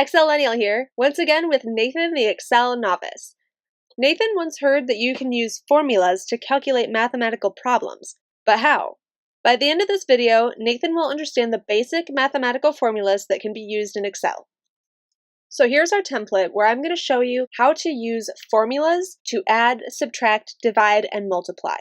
Excellennial here, once again with Nathan the Excel novice. Nathan once heard that you can use formulas to calculate mathematical problems, but how? By the end of this video, Nathan will understand the basic mathematical formulas that can be used in Excel. So here's our template where I'm going to show you how to use formulas to add, subtract, divide, and multiply.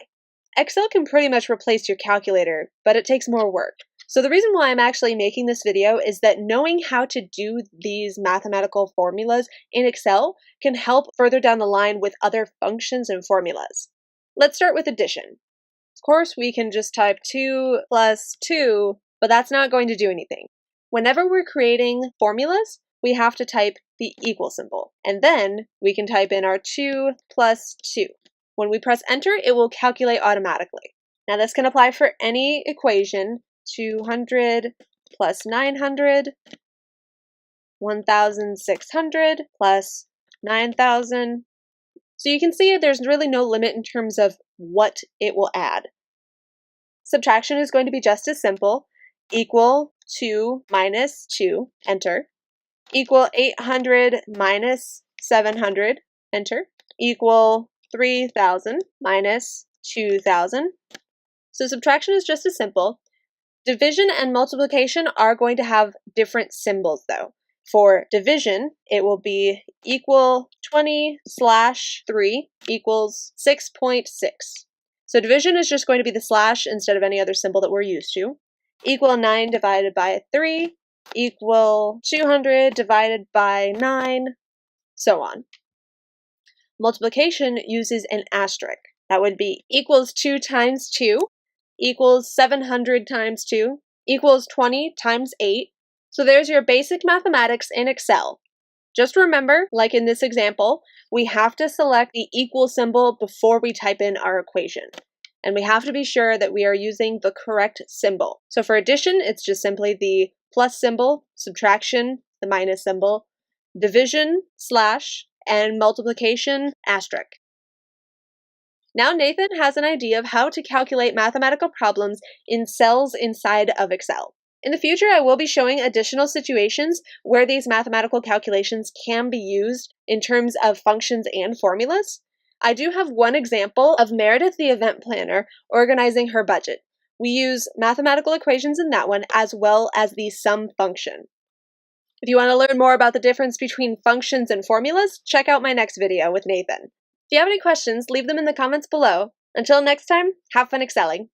Excel can pretty much replace your calculator, but it takes more work. So the reason why I'm actually making this video is that knowing how to do these mathematical formulas in Excel can help further down the line with other functions and formulas. Let's start with addition. Of course, we can just type 2 plus 2, but that's not going to do anything. Whenever we're creating formulas, we have to type the equal symbol, and then we can type in our 2 plus 2. When we press enter, it will calculate automatically. Now this can apply for any equation. 200 plus 900, 1,600 plus 9,000. So you can see there's really no limit in terms of what it will add. Subtraction is going to be just as simple. Equal 2 minus 2, enter. Equal 800 minus 700, enter. Equal 3,000 minus 2,000. So subtraction is just as simple. Division and multiplication are going to have different symbols though. For division, it will be equal 20 slash 3 equals 6.6. So division is just going to be the slash instead of any other symbol that we're used to. Equal 9 divided by 3 equal 200 divided by 9, so on. Multiplication uses an asterisk. That would be equals 2 times 2 equals 700 times 2 equals 20 times 8. So there's your basic mathematics in Excel. Just remember, like in this example, we have to select the equal symbol before we type in our equation. And we have to be sure that we are using the correct symbol. So for addition, it's just simply the plus symbol, subtraction, the minus symbol, division, slash, and multiplication, asterisk. Now Nathan has an idea of how to calculate mathematical problems in cells inside of Excel. In the future, I will be showing additional situations where these mathematical calculations can be used in terms of functions and formulas. I do have one example of Meredith the event planner organizing her budget. We use mathematical equations in that one as well as the sum function. If you want to learn more about the difference between functions and formulas, check out my next video with Nathan. If you have any questions, leave them in the comments below. Until next time, have fun excelling!